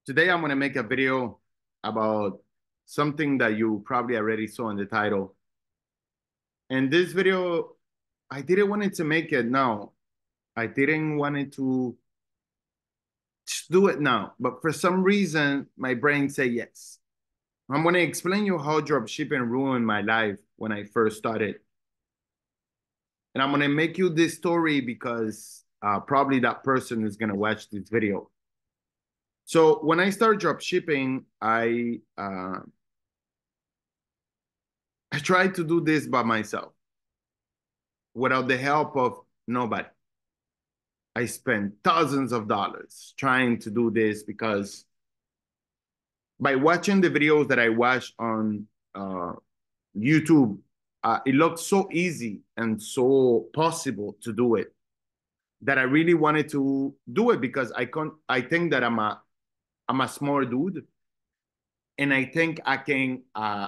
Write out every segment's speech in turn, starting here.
Today I'm going to make a video about something that you probably already saw in the title. And this video, I didn't want it to make it now. I didn't want it to just do it now. But for some reason, my brain said yes. I'm going to explain you how dropshipping ruined my life when I first started. And I'm going to make you this story because probably that person is going to watch this video. So when I started dropshipping, I tried to do this by myself without the help of nobody. I spent thousands of dollars trying to do this because by watching the videos that I watched on YouTube, it looked so easy and so possible to do it that I really wanted to do it because I think that I'm a smart dude, and I think I can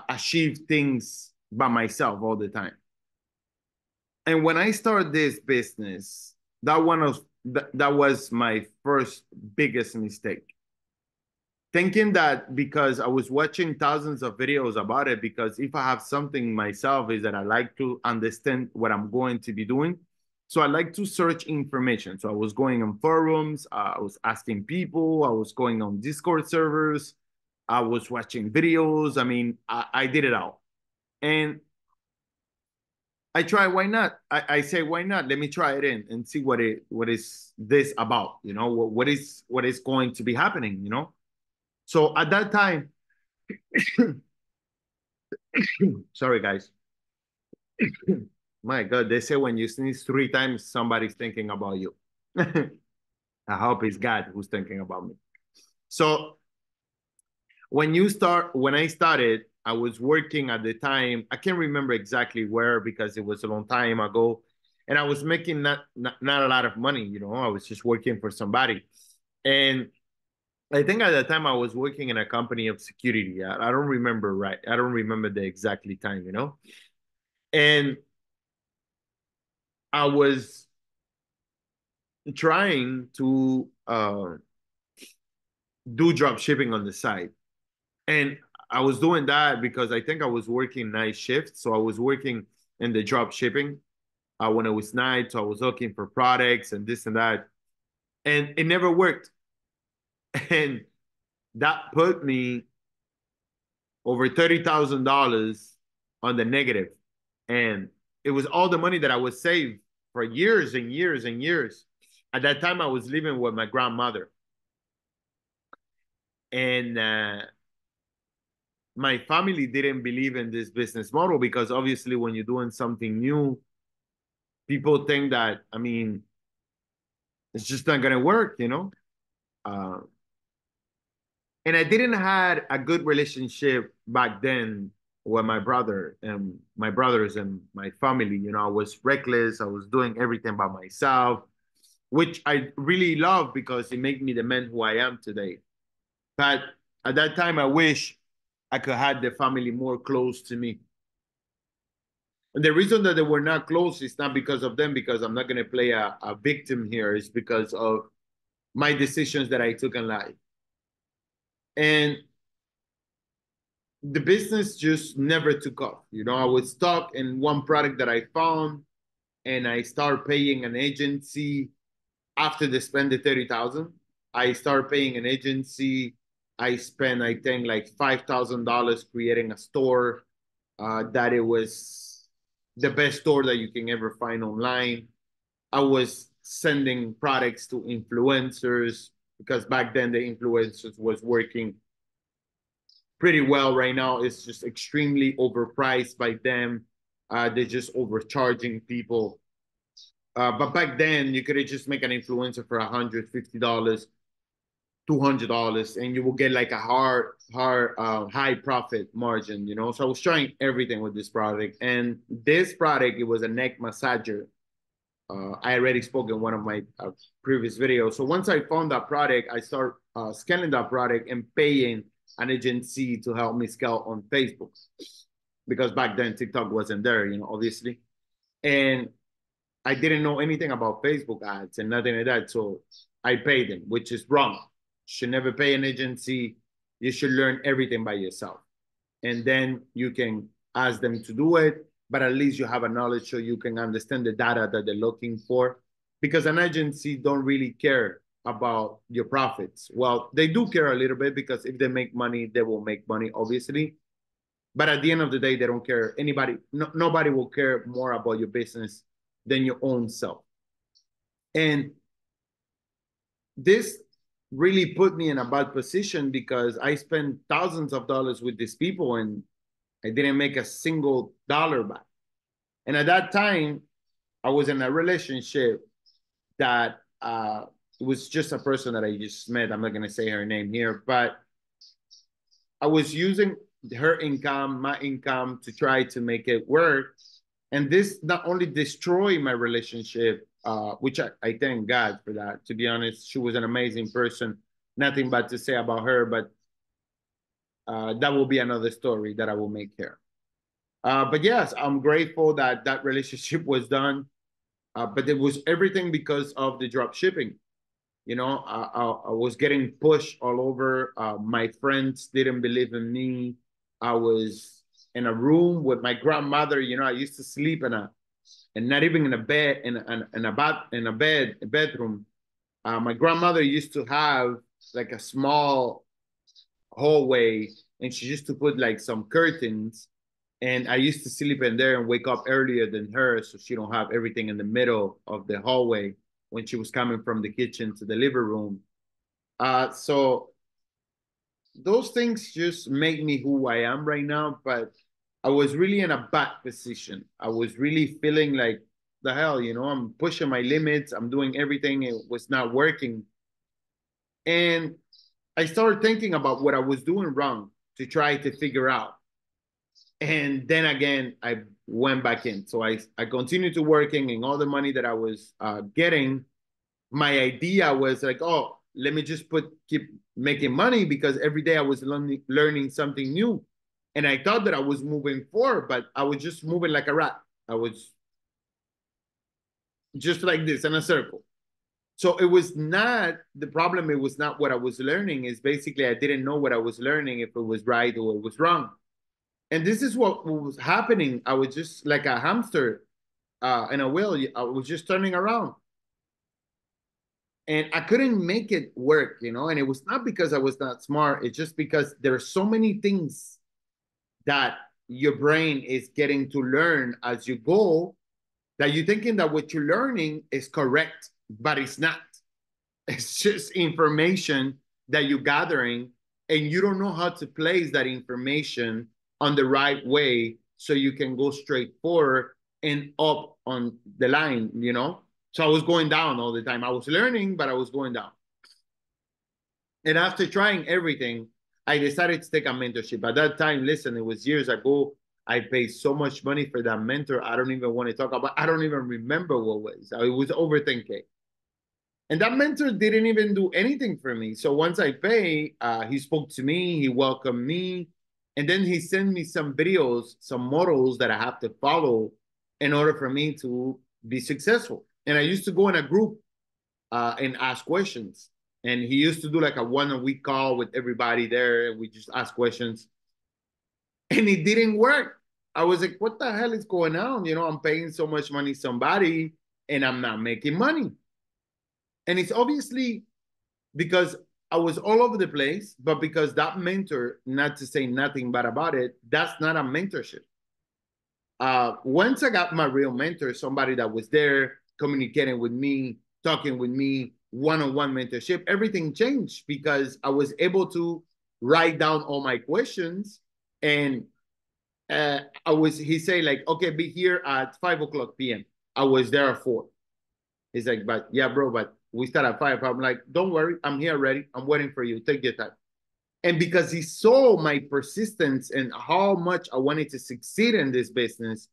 achieve things by myself all the time. And when I started this business, that was my first biggest mistake. Thinking that because I was watching thousands of videos about it, because if I have something myself, is that I like to understand what I'm going to be doing. So I like to search information. So I was going on forums, I was asking people, I was going on Discord servers, I was watching videos. I mean, I did it all. And I try, why not? I say, why not? Let me try it in and see what is this about, what is going to be happening. So at that time, sorry guys. My God, they say when you sneeze three times, somebody's thinking about you. I hope it's God who's thinking about me. So when I started, I was working at the time. I can't remember exactly where because it was a long time ago. And I was making not a lot of money. I was just working for somebody. And I think at the time I was working in a company of security. I don't remember right. I don't remember the exactly time. And I was trying to do drop shipping on the side. And I was doing that because I think I was working night shift. So I was working in the drop shipping when it was night. So I was looking for products and this and that. And it never worked. And that put me over $30,000 on the negative. And it was all the money that I was saved for years and years and years. At that time, I was living with my grandmother. And my family didn't believe in this business model because obviously when you're doing something new, people think that, I mean, it's just not going to work. Uh, and I didn't had a good relationship back then with my brother and my brothers and my family. I was reckless. I was doing everything by myself, which I really love because it made me the man who I am today. But at that time, I wish I could have the family more close to me. And the reason that they were not close is not because of them, because I'm not going to play a victim here. It's because of my decisions that I took in life. And the business just never took off. I was stuck in one product that I found, and I started paying an agency after they spent the 30,000. I started paying an agency. I spent, I think, like $5,000 creating a store. That it was the best store that you can ever find online. I was sending products to influencers because back then the influencers was working pretty well. Right now, it's just extremely overpriced by them. They're just overcharging people. But back then, you could just make an influencer for $150, $200, and you will get like a high profit margin. So I was trying everything with this product, and this product, it was a neck massager. I already spoke in one of my previous videos. So once I found that product, I start scaling that product and paying an agency to help me scale on Facebook, because back then TikTok wasn't there, obviously. And I didn't know anything about Facebook ads and nothing like that. So I paid them, which is wrong. should never pay an agency. You should learn everything by yourself. And then you can ask them to do it, but at least you have a knowledge so you can understand the data that they're looking for. Because an agency don't really care about your profits. Well, they do care a little bit because if they make money, they will make money, obviously. But at the end of the day, they don't care. Nobody will care more about your business than your own self. And this really put me in a bad position because I spent thousands of dollars with these people and I didn't make a single dollar back. And at that time, I was in a relationship that it was just a person that I just met. I'm not going to say her name here, but I was using her income, my income to try to make it work. And this not only destroyed my relationship, which I thank God for that. To be honest, she was an amazing person. Nothing bad to say about her, but that will be another story that I will make here. But yes, I'm grateful that that relationship was done. But it was everything because of the drop shipping. You know, I was getting pushed all over. My friends didn't believe in me. I was in a room with my grandmother. You know, I used to sleep in a, and not even in a bed, a bedroom. My grandmother used to have like a small hallway, and she used to put like some curtains. And I used to sleep in there and wake up earlier than her, so she don't have everything in the middle of the hallway when she was coming from the kitchen to the living room. So those things just make me who I am right now. But I was really in a bad position. I was really feeling like the hell, you know, I'm pushing my limits. I'm doing everything. It was not working. And I started thinking about what I was doing wrong to try to figure out. And then again, I went back in. So I continued to working, and all the money that I was getting, my idea was like, oh, let me just keep making money because every day I was learning something new. And I thought that I was moving forward, but I was just moving like a rat. I was just like this in a circle. So it was not the problem. It was not what I was learning. Is basically I didn't know what I was learning, if it was right or it was wrong. And this is what was happening. I was just like a hamster in a wheel. I was just turning around. And I couldn't make it work, you know. And it was not because I was not smart. It's just because there are so many things that your brain is getting to learn as you go that you're thinking that what you're learning is correct, but it's not. It's just information that you're gathering, and you don't know how to place that information on the right way so you can go straight forward and up on the line, you know? So I was going down all the time. I was learning, but I was going down. And after trying everything, I decided to take a mentorship. At that time, listen, it was years ago. I paid so much money for that mentor. I don't even want to talk about. I don't even remember what it was. It was over 10K. And that mentor didn't even do anything for me. So once I pay, he spoke to me, he welcomed me, and then he sent me some videos, some models that I have to follow in order for me to be successful. And I used to go in a group and ask questions. And he used to do like a 1 a week call with everybody there, and we just ask questions. And it didn't work. I was like, what the hell is going on? You know, I'm paying so much money to somebody and I'm not making money. And it's obviously because I was all over the place, but because that mentor, not to say nothing bad about it, that's not a mentorship. Once I got my real mentor, somebody that was there communicating with me, talking with me, one-on-one mentorship, everything changed because I was able to write down all my questions. And he say like, okay, be here at 5 o'clock p.m. I was there at 4. He's like, but yeah, bro, but we start at 5. I'm like, don't worry, I'm here ready. I'm waiting for you. Take your time. And because he saw my persistence and how much I wanted to succeed in this business,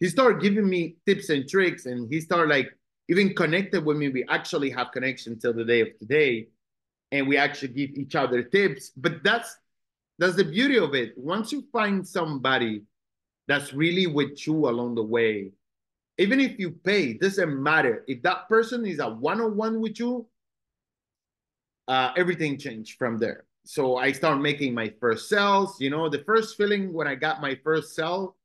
he started giving me tips and tricks, and he started like even connected with me. We actually have connection till the day of today, and we actually give each other tips. But that's the beauty of it. Once you find somebody that's really with you along the way, even if you pay, it doesn't matter. If that person is a one-on-one with you, everything changed from there. So I started making my first sales. You know, the first feeling when I got my first sale,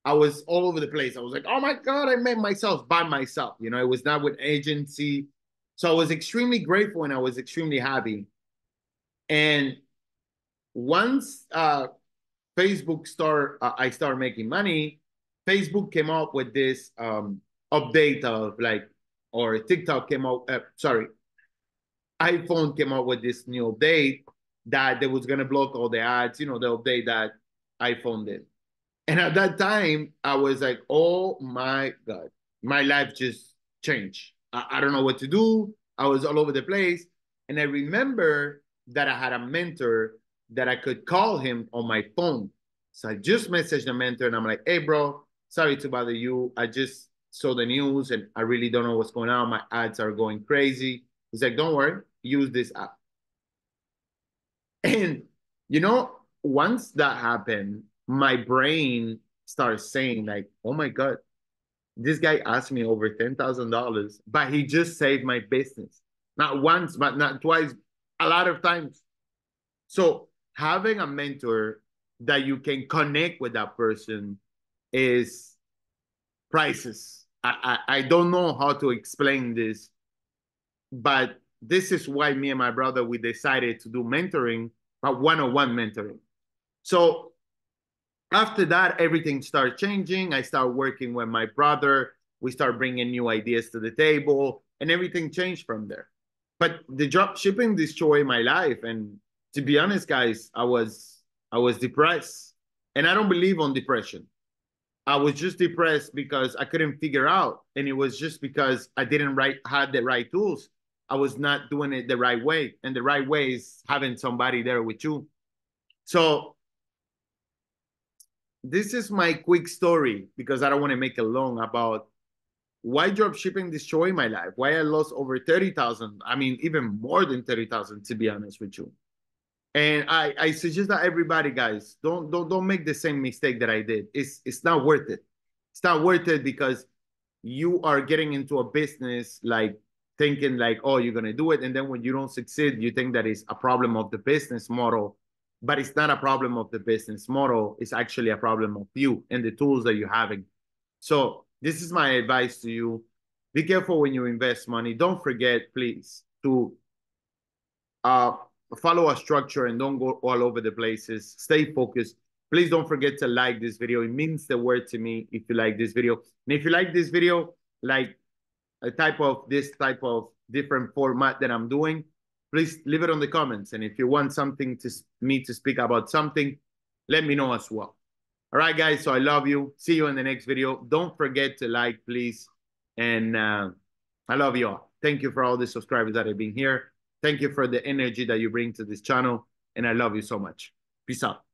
I was all over the place. I was like, oh my God, I made myself by myself. You know, it was not with agency. So I was extremely grateful and I was extremely happy. And once I started making money, Facebook came up with this update of like, or TikTok came out, sorry, iPhone came out with this new update that they was gonna block all the ads, you know, the update that iPhone did. And at that time, I was like, oh my God, my life just changed. I don't know what to do. I was all over the place. And I remember that I had a mentor that I could call him on my phone. So I just messaged the mentor and I'm like, hey, bro, sorry to bother you. I just saw the news and I really don't know what's going on. My ads are going crazy. He's like, don't worry, use this app. And, you know, once that happened, my brain starts saying, like, oh my God, this guy asked me over $10,000, but he just saved my business. Not once, but not twice, a lot of times. So having a mentor that you can connect with that person is priceless. I don't know how to explain this, but this is why me and my brother, we decided to do mentoring, but one-on-one mentoring. So after that, everything started changing. I started working with my brother. We started bringing new ideas to the table, and everything changed from there. But the drop shipping destroyed my life, and to be honest, guys, I was depressed, and I don't believe on depression. I was just depressed because I couldn't figure out, and it was just because I didn't had the right tools. I was not doing it the right way, and the right way is having somebody there with you. So this is my quick story because I don't want to make it long about why drop shipping destroyed my life, why I lost over 30,000. I mean, even more than 30,000, to be honest with you. And I suggest that everybody, guys, don't make the same mistake that I did. It's not worth it. It's not worth it because you are getting into a business like thinking like, oh, you're gonna do it, and then when you don't succeed, you think that it's a problem of the business model, but it's not a problem of the business model. It's actually a problem of you and the tools that you're having. So this is my advice to you: be careful when you invest money. Don't forget, please, to uh, follow a structure and don't go all over the places. Stay focused. Please don't forget to like this video. It means the word to me if you like this video. And if you like this video, like this type of different format that I'm doing, please leave it on the comments. And if you want something to me to speak about something, let me know as well. All right, guys. So I love you. See you in the next video. Don't forget to like, please. And I love you all. Thank you for all the subscribers that have been here. Thank you for the energy that you bring to this channel. And I love you so much. Peace out.